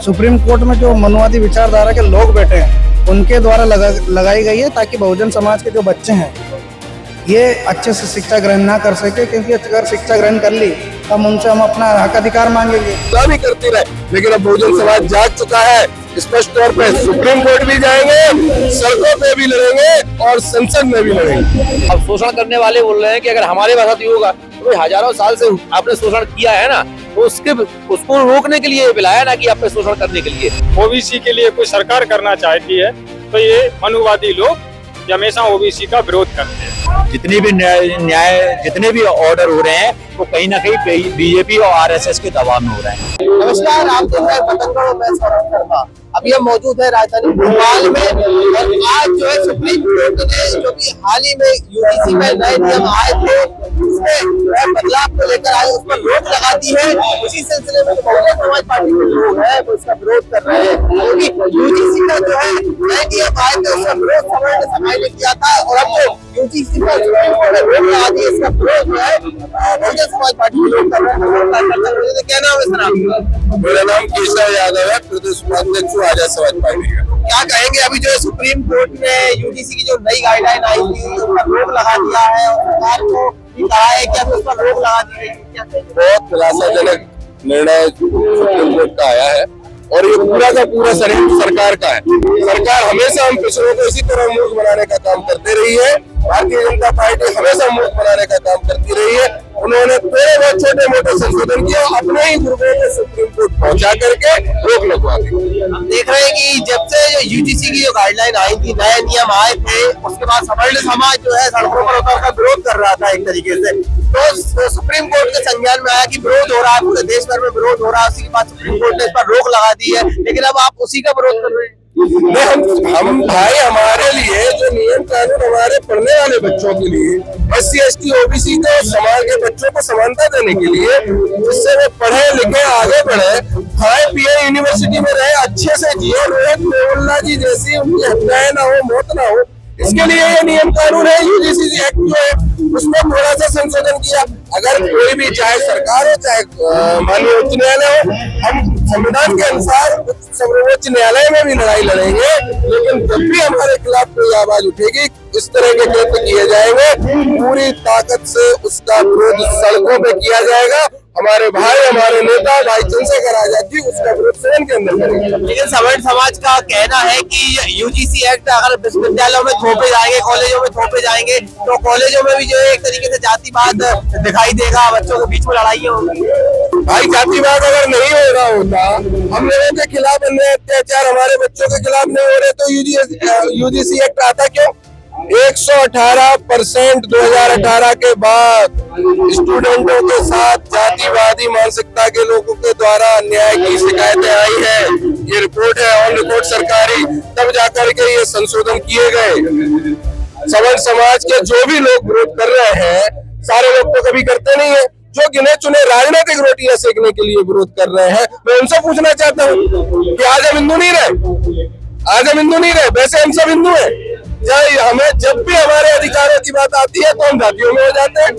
Supreme court में जो मनुवादी विचारधारा के लोग बैठे हैं उनके द्वारा लगाई गई है, ताकि बहुजन समाज के जो बच्चे हैं ये अच्छे से शिक्षा ग्रहण ना कर सके, क्योंकि अगर शिक्षा ग्रहण कर ली तो उनसे हम अपना हक अधिकार मांगेंगे। भी करती रहे, लेकिन अब बहुजन समाज जाग चुका है। स्पष्ट तौर पे सुप्रीम कोर्ट भी जाएंगे, सड़कों पे भी लड़ेंगे और संसद में भी लड़ेंगे। अब शोषण करने वाले बोल रहे हैं कि अगर हमारे साथ ही होगा तो भाई हजारों साल से आपने शोषण किया है ना, तो उसको रोकने के लिए बुलाया ना कि आपने शोषण करने के लिए। ओबीसी के लिए कोई सरकार करना चाहती है तो ये मनुवादी लोग हमेशा ओबीसी का विरोध करते हैं। जितने भी न्याय जितने भी ऑर्डर हो रहे हैं वो कहीं ना कहीं बीजेपी और आरएसएस के दबाव में हो रहे हैं। नमस्कार, आप देख रहे हैं पतंगड़ और मैं सौरभ शर्मा। अभी हम मौजूद है राजधानी भोपाल में और आज जो है सुप्रीम कोर्ट ने जो भी हाल ही में यूजीसी में नए नियम आए थे उसमें बदलाव को लेकर आज उस पर रोक लगा दी है। उसी सिलसिले में बहुजन समाज पार्टी के लोग हैं वो इसका विरोध कर रहे हैं, क्योंकि यूजीसी का जो है नए नियम आए थे उसका विरोध समाज ने किया था और अब जो यूजीसी पर सुप्रीम कोर्ट ने रोक लगा दी, इसका विरोध जो है बहुजन समाज पार्टी के लोग कर रहे हैं। क्या नाम है सर आपका? मेरा नाम केशव यादव है, प्रदेश उपाध्यक्ष आजाद समाज पार्टी का। क्या कहेंगे, अभी जो सुप्रीम कोर्ट ने यूजीसी की जो नई गाइडलाइन आई थी उस पर रोक लगा दिया है और सरकार को भी कहा है कि अब उस पर रोक लगा दी गई। बहुत निराशाजनक निर्णय सुप्रीम कोर्ट का आया है और ये पूरा का पूरा सरकार का है। सरकार हमेशा हम पिछड़ों को इसी तरह मूर्ख बनाने का काम करते रही है। भारतीय जनता पार्टी हमेशा मूर्ख बनाने का काम करती रही है। उन्होंने थोड़े बहुत छोटे मोटे संशोधन किया, अपने ही गुर्गों को सुप्रीम कोर्ट पहुंचा करके रोक लगवा दी। हम देख रहे हैं कि जब से जो यूजीसी की जो गाइडलाइन आई थी, नए नियम आए थे, उसके बाद सवर्ण समाज जो है सड़कों पर उतर कर विरोध कर रहा था एक तरीके से। तो सुप्रीम कोर्ट के संज्ञान में आया कि विरोध हो रहा है, पूरे देश भर में विरोध हो रहा है। उसी के बाद सुप्रीम कोर्ट ने इस पर रोक लगा दी है, लेकिन अब आप उसी का विरोध कर रहे हैं। हम भाई, हमारे लिए जो नियम कानून हमारे पढ़ने वाले बच्चों के लिए, SC ST OBC को समाज के बच्चों को समानता देने के लिए, जिससे वे पढ़े लिखे आगे बढ़े, खाए पिए, यूनिवर्सिटी में रहे, अच्छे से जिए, रोहित मेहुल्ला जी जैसी उनकी हत्याएं ना हो, मौत ना हो, इसके लिए ये नियम कानून है। यूजीसी एक्ट जो है उसमें थोड़ा सा संशोधन किया। अगर कोई भी, चाहे सरकार हो चाहे माननीय उच्च न्यायालय हो, हम संविधान के अनुसार सर्वोच्च न्यायालय में भी लड़ाई लड़ेंगे, लेकिन जब भी हमारे खिलाफ कोई आवाज उठेगी, इस तरह के कृत्य किए जाएंगे, पूरी ताकत से उसका विरोध सड़कों पे किया जाएगा। हमारे भाई, हमारे नेता भाई चंद्रशेखर आजाद जी उसका विरोध सदन के अंदर करेंगे। लेकिन सवर्ण समाज का कहना है कि यूजीसी एक्ट अगर विश्वविद्यालयों में थोपे जाएंगे, कॉलेजों में थोपे जाएंगे, तो कॉलेजों में भी जो है एक तरीके से जातिवाद दिखाई देगा, बच्चों के बीच में लड़ाइयाँ होंगी। भाई, जातिवाद अगर नहीं हो रहा होता, हम लोगों के खिलाफ अन्याय अत्याचार हमारे बच्चों के खिलाफ नहीं हो रहे, तो यूजीसी एक्ट आता क्यों? 118% 2018 के बाद स्टूडेंटों के साथ जातिवादी मानसिकता के लोगों के द्वारा अन्याय की शिकायतें आई है। ये रिपोर्ट है, ऑन रिकॉर्ड सरकारी, तब जाकर के ये संशोधन किए गए। सवर्ण समाज के जो भी लोग विरोध कर रहे हैं, सारे लोग तो कभी करते नहीं है, जो गिने चुने राजनीतिक रोटियां सेकने के लिए विरोध कर रहे हैं, मैं उनसे पूछना चाहता हूँ कि आज हम हिंदू नहीं रहे, आज हम हिंदू नहीं रहे, वैसे हम सब हिंदू हैं। हमें जब भी हमारे अधिकारों की बात आती है तो हम जातियों में हो जाते हैं,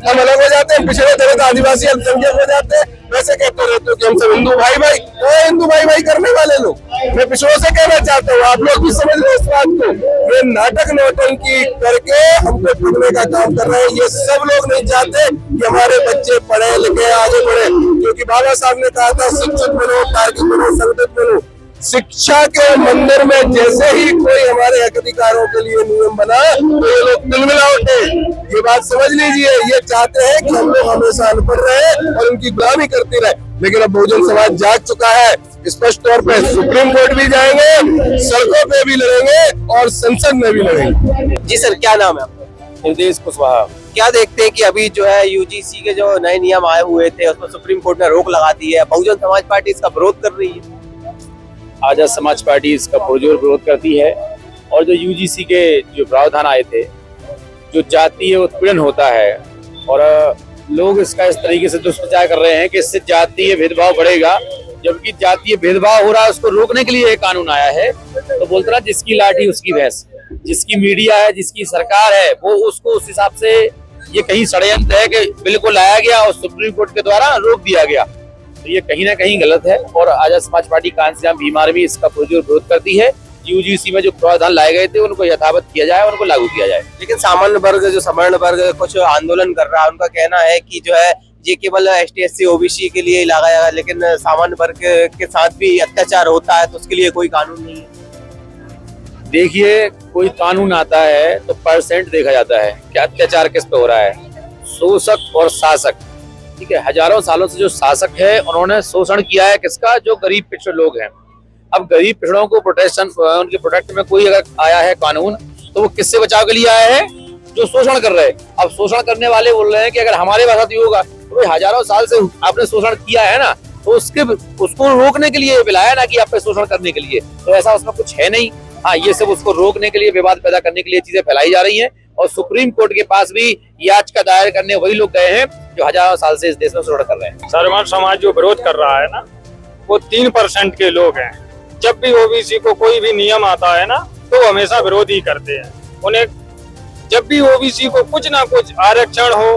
हम अलग हो जाते हैं, पिछड़े दलित आदिवासी अल्पसंख्यक हो जाते हैं। वैसे कहते रहते हो कि हम सब हिंदू भाई भाई, हिंदू भाई भाई करने वाले लोग, मैं पिछड़ों से कहना चाहता हूँ, आप लोग भी समझ लो इस बात को। ये नाटक नौटंकी करके हमको ठगने का काम कर रहे हैं। ये सब लोग नहीं चाहते कि हमारे बच्चे पढ़े लिखे आगे बढ़े, क्योंकि बाबा साहब ने कहा था शिक्षित बनो, तार्किक बनो, संगठित बनो। शिक्षा के मंदिर में जैसे ही कोई हमारे हक अधिकारों के लिए नियम बना तो ये लोग तिलमिला उठे। ये बात समझ लीजिए, ये चाहते हैं कि हम लोग हमेशा अनपढ़ रहे और उनकी गुलामी करते रहे, लेकिन अब बहुजन समाज जाग चुका है। स्पष्ट तौर पे सुप्रीम कोर्ट भी जाएंगे, सड़कों पे भी लड़ेंगे और संसद में भी लड़ेंगे। जी सर, क्या नाम है आपका? निर्देश कुशवाहा। क्या देखते हैं कि अभी जो है यूजीसी के जो नए नियम आए हुए थे उसमें सुप्रीम कोर्ट ने रोक लगा दी है, बहुजन समाज पार्टी इसका विरोध कर रही है। आजाद समाज पार्टी इसका पुरजोर विरोध करती है और जो यूजीसी के जो प्रावधान आए थे, जो जातीय उत्पीड़न होता है और लोग इसका इस तरीके से दुष्प्रचार कर रहे हैं कि इससे जातीय भेदभाव बढ़ेगा, जबकि जातीय भेदभाव हो रहा है उसको रोकने के लिए एक कानून आया है। तो बोलते ना, जिसकी लाठी उसकी भैंस, जिसकी मीडिया है, जिसकी सरकार है, वो उसको उस हिसाब से ये कहीं षड्यंत्र है कि बिल्कुल लाया गया और सुप्रीम कोर्ट के द्वारा रोक दिया गया। तो ये कहीं ना कहीं गलत है और आजाद समाज पार्टी कांसीराम भीमार भी इसका पुरजोर विरोध करती है। यूजीसी में जो प्रावधान लाए गए थे उनको यथावत किया जाए, उनको लागू किया जाए। लेकिन सामान्य वर्ग जो सवर्ण वर्ग कुछ आंदोलन कर रहा है, उनका कहना है कि जो है ये केवल ST SC OBC के लिए लगाया गया, लेकिन सामान्य वर्ग के साथ भी अत्याचार होता है, तो उसके लिए कोई कानून नहीं है। देखिए, कोई कानून आता है तो परसेंट देखा जाता है कि अत्याचार किस पे हो रहा है। शोषक और शासक, ठीक है, हजारों सालों से जो शासक है उन्होंने शोषण किया है किसका? जो गरीब पिछड़े लोग हैं। अब गरीब पिछड़ों को प्रोटेक्शन, उनके प्रोटेक्ट में कोई अगर आया है कानून, तो वो किससे बचाव के लिए आया है? जो शोषण कर रहे हैं। अब शोषण करने वाले बोल रहे हैं कि अगर हमारे साथ ही होगा, तो भाई हजारों साल से आपने शोषण किया है ना, तो उसको रोकने के लिए बिलाया ना कि आप पे शोषण करने के लिए, तो ऐसा उसमें कुछ है नहीं। हाँ, ये सब उसको रोकने के लिए, विवाद पैदा करने के लिए चीजें फैलाई जा रही हैं। और सुप्रीम कोर्ट के पास भी याचिका दायर करने वही लोग गए हैं जो हजारों साल से इस देश में शोषण कर रहे हैं। सर्वर्ण समाज जो विरोध कर रहा है ना, वो 3% के लोग हैं। जब भी OBC को कोई भी नियम आता है ना, तो हमेशा विरोध ही करते हैं। उन्हें जब भी OBC को कुछ ना कुछ आरक्षण हो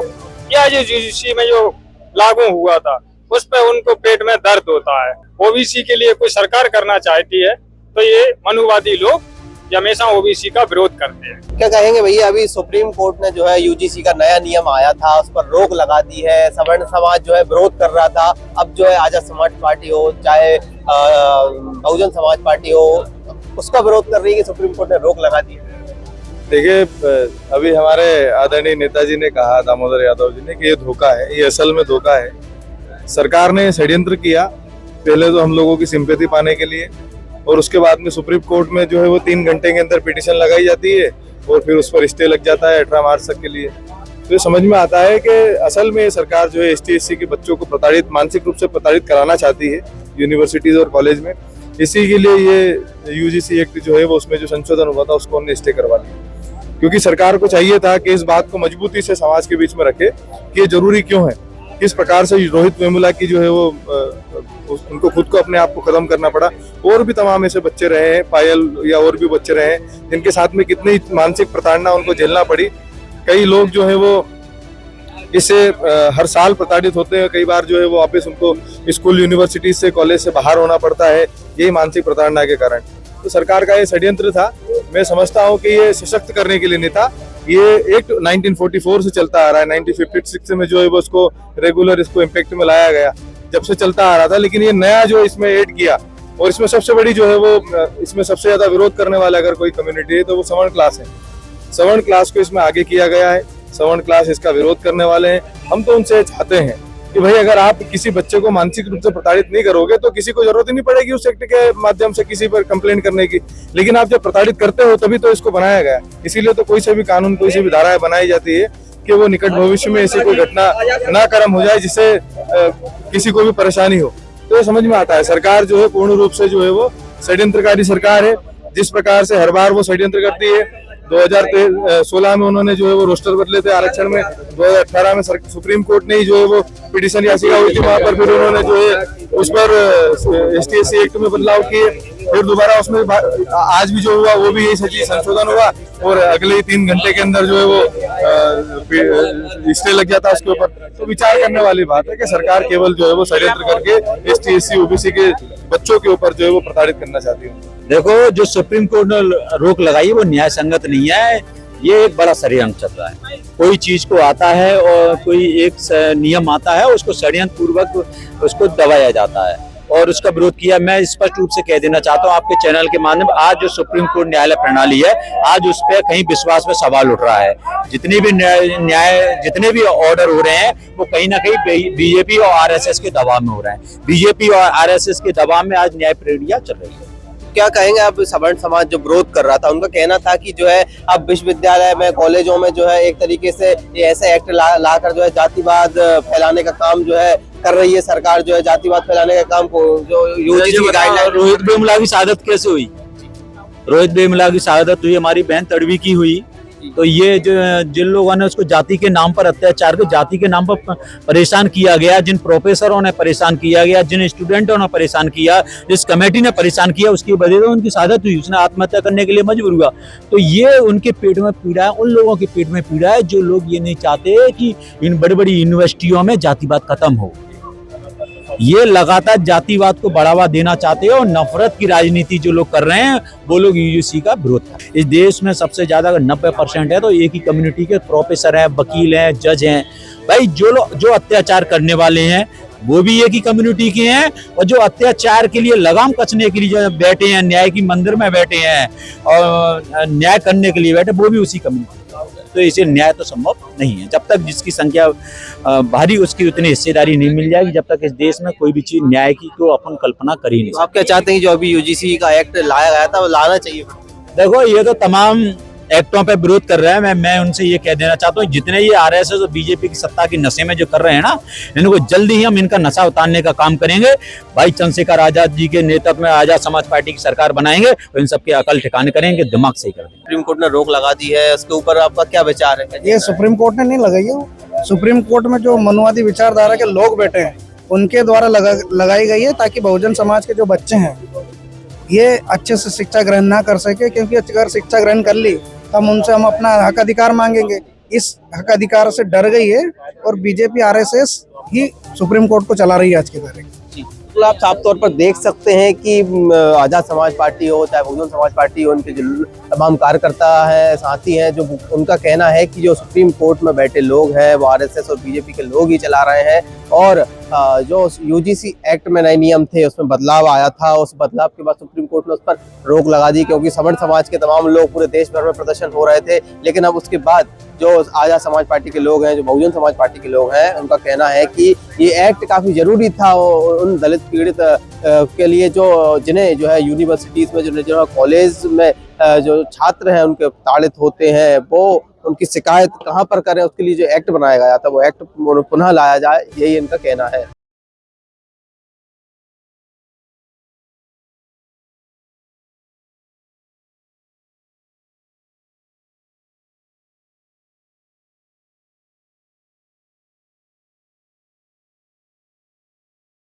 या जो UGC में जो लागू हुआ था, उस पर उनको पेट में दर्द होता है। OBC के लिए कोई सरकार करना चाहती है, तो ये मनुवादी लोग हमेशा OBC का विरोध करते हैं। क्या कहेंगे भैया, अभी सुप्रीम कोर्ट ने जो है UGC का नया नियम आया था, उस पर रोक लगा दी है। सवर्ण समाज जो है विरोध कर रहा था, अब जो है आजाद समाज पार्टी हो चाहे बहुजन समाज पार्टी हो, उसका विरोध कर रही है कि सुप्रीम कोर्ट ने रोक लगा दी है। देखिए, अभी हमारे आदरणीय नेताजी ने कहा, दामोदर यादव जी ने, कि ये धोखा है, ये असल में धोखा है। सरकार ने षड्यंत्र किया, पहले तो हम लोगों की सिंपैथी पाने के लिए, और उसके बाद में सुप्रीम कोर्ट में जो है वो 3 घंटे के अंदर पिटीशन लगाई जाती है और फिर उस पर स्टे लग जाता है 18 मार्च तक के लिए। तो ये समझ में आता है कि असल में सरकार जो है ST SC के बच्चों को प्रताड़ित, मानसिक रूप से प्रताड़ित कराना चाहती है यूनिवर्सिटीज और कॉलेज में। इसी के लिए ये UGC एक्ट जो है वो, उसमें जो संशोधन हुआ था उसको उन्होंने स्टे करवा लिया, क्योंकि सरकार को चाहिए था कि इस बात को मजबूती से समाज के बीच में रखे कि ये जरूरी क्यों है। किस प्रकार से रोहित वेमुला की जो है वो उनको खुद को, अपने आप को खत्म करना पड़ा। और भी तमाम ऐसे बच्चे रहे हैं, पायल या और भी बच्चे रहे हैं, जिनके साथ में कितनी मानसिक प्रताड़ना उनको झेलना पड़ी। कई लोग जो है वो इससे हर साल प्रताड़ित होते हैं। कई बार जो है वो वापस उनको स्कूल, यूनिवर्सिटी से, कॉलेज से बाहर होना पड़ता है, यही मानसिक प्रताड़ना के कारण। तो सरकार का ये षड्यंत्र था। मैं समझता हूँ कि ये सशक्त करने के लिए नहीं था। ये एक्ट 1944 से चलता आ रहा है। 1956 में जो है वो उसको रेगुलर इसको इम्पैक्ट में लाया गया, जब से चलता आ रहा था। लेकिन ये नया जो इसमें ऐड किया, और इसमें सबसे बड़ी जो है वो, इसमें सबसे ज्यादा विरोध करने वाला अगर कोई कम्युनिटी है तो वो सवर्ण क्लास है। सवर्ण क्लास को इसमें आगे किया गया है। सवर्ण क्लास इसका विरोध करने वाले हैं। हम तो उनसे चाहते हैं कि भाई, अगर आप किसी बच्चे को मानसिक रूप से प्रताड़ित नहीं करोगे तो किसी को जरूरत ही नहीं पड़ेगी उस एक्ट के माध्यम से किसी पर कंप्लेंट करने की। लेकिन आप जब प्रताड़ित करते हो तभी तो इसको बनाया गया। इसीलिए तो कोई से भी कानून, कोई सी भी धाराएं बनाई जाती है कि वो निकट भविष्य में ऐसी कोई घटना ना कर्म हो जाए जिससे किसी को भी परेशानी हो। तो ये समझ में आता है सरकार जो है पूर्ण रूप से जो है वो षड्यंत्रकारी सरकार है। जिस प्रकार से हर बार वो षड्यंत्र करती है। 2016 में उन्होंने जो है वो रोस्टर बदले थे आरक्षण में। 2018 में सुप्रीम कोर्ट ने ही जो है वो पिटीशन याचिका हुई थी, वहां पर फिर उन्होंने जो है उस पर ST SC एक्ट में बदलाव किए। फिर दोबारा उसमें आज भी जो हुआ वो भी यही सचिव संशोधन हुआ, और अगले 3 घंटे के अंदर जो है वो स्टे लग जाता उसके ऊपर। तो विचार करने वाली बात है कि सरकार केवल जो है वो षड्यंत्र करके ST SC OBC के बच्चों के ऊपर जो है वो प्रताड़ित करना चाहती है। देखो, जो सुप्रीम कोर्ट ने रोक लगाई वो न्याय संगत नहीं है। ये एक बड़ा षड्यंत्र चल रहा है। कोई चीज को आता है और कोई एक नियम आता है, उसको षड्यंत्र पूर्वक उसको दबाया जाता है और उसका विरोध किया। मैं स्पष्ट रूप से कह देना चाहता हूँ आपके चैनल के माध्यम, आज जो सुप्रीम कोर्ट न्यायालय प्रणाली है, आज उस पर कहीं विश्वास में सवाल उठ रहा है। जितने भी ऑर्डर हो रहे हैं वो कहीं ना कहीं BJP और RSS के दबाव में हो रहे हैं। BJP और RSS के दबाव में आज न्याय प्रक्रिया चल रही है। क्या कहेंगे आप, सवर्ण समाज जो विरोध कर रहा था, उनका कहना था कि जो है अब विश्वविद्यालय में, कॉलेजों में जो है एक तरीके से ये ऐसे एक्ट लाकर जो है जातिवाद फैलाने का काम जो है कर रही है सरकार, जो है जातिवाद फैलाने का काम को जो UGC गाइडलाइन। रोहित वेमुला की शहादत कैसे हुई? रोहित वेमुला की शहादत हुई, हमारी बहन तड़वी की हुई। तो ये जो जिन लोगों ने उसको जाति के नाम पर अत्याचार कर, जाति के नाम पर परेशान किया गया, जिन प्रोफेसरों ने परेशान किया गया, जिन स्टूडेंटों ने परेशान किया, जिस कमेटी ने परेशान किया, उसकी वजह से उनकी शहादत हुई। उसने आत्महत्या करने के लिए मजबूर हुआ। तो ये उनके पेट में पीड़ा है, उन लोगों के पेट में पीड़ा है जो लोग ये नहीं चाहते कि इन बड़ी बड़ी यूनिवर्सिटियों में जातिवाद खत्म हो। ये लगातार जातिवाद को बढ़ावा देना चाहते हैं और नफरत की राजनीति जो लोग कर रहे हैं वो लोग यूजीसी का विरोध कर रहे हैं। इस देश में सबसे ज्यादा अगर 90% है तो एक ही कम्युनिटी के प्रोफेसर हैं, वकील हैं, जज हैं। भाई जो अत्याचार करने वाले हैं वो भी एक ही कम्युनिटी के हैं और जो अत्याचार के लिए लगाम कसने के लिए जो बैठे हैं, न्याय की मंदिर में बैठे हैं और न्याय करने के लिए बैठे, वो भी उसी कम्युनिटी। तो इसे न्याय तो संभव नहीं है जब तक जिसकी संख्या भारी उसकी उतनी हिस्सेदारी नहीं मिल जाएगी, जब तक इस देश में कोई भी चीज न्याय की तो अपन कल्पना कर ही नहीं तो आप क्या चाहते हैं कि जो अभी यूजीसी का एक्ट लाया गया था वो लाना चाहिए? देखो ये तो तमाम एक्टों पे विरोध कर रहे हैं। मैं उनसे ये कह देना चाहता हूँ जितने ये आरएसएस और बीजेपी की सत्ता के नशे में जो कर रहे हैं ना, इनको जल्दी ही हम इनका नशा उतारने का काम करेंगे। भाई चंद्रशेखर आजाद जी के नेतृत्व में आजाद समाज पार्टी की सरकार बनाएंगे और इन सबके अकल ठिकाने करेंगे, दिमाग सही कर देंगे। सुप्रीम कोर्ट ने रोक लगा दी है, उसके ऊपर आपका क्या विचार है? ये सुप्रीम कोर्ट ने नहीं लगाई है, सुप्रीम कोर्ट में जो मनुवादी विचारधारा के लोग बैठे हैं उनके द्वारा लगाई गई है ताकि बहुजन समाज के जो बच्चे हैं ये अच्छे से शिक्षा ग्रहण ना कर सके, क्योंकि अगर शिक्षा ग्रहण कर ली तो हम अपना हक अधिकार मांगेंगे। इस हक अधिकार से डर गई है और बीजेपी आरएसएस ही सुप्रीम कोर्ट को चला रही है आज के तारीख। बिल्कुल आप साफ तौर पर देख सकते हैं कि आजाद समाज पार्टी हो चाहे बहुजन समाज पार्टी हो, उनके जो तमाम कार्यकर्ता हैं, साथी हैं, जो उनका कहना है कि जो सुप्रीम कोर्ट में बैठे लोग हैं वो आरएसएस और बीजेपी के लोग ही चला रहे हैं और जो यूजीसी एक्ट में नए नियम थे उसमें बदलाव आया था, उस बदलाव के बाद सुप्रीम कोर्ट ने उस पर रोक लगा दी क्योंकि सवर्ण समाज के तमाम लोग पूरे देश भर में प्रदर्शन हो रहे थे। लेकिन अब उसके बाद जो आजाद समाज पार्टी के लोग हैं, जो बहुजन समाज पार्टी के लोग हैं, उनका कहना है कि ये एक्ट काफी जरूरी था उन दलित पीड़ित के लिए जो जिन्हें जो है यूनिवर्सिटीज में जो है कॉलेज में जो छात्र हैं उनके ताड़ित होते हैं, वो उनकी शिकायत कहाँ पर करें उसके लिए जो एक्ट बनाया गया था वो एक्ट पुनः लाया जाए, यही इनका कहना है।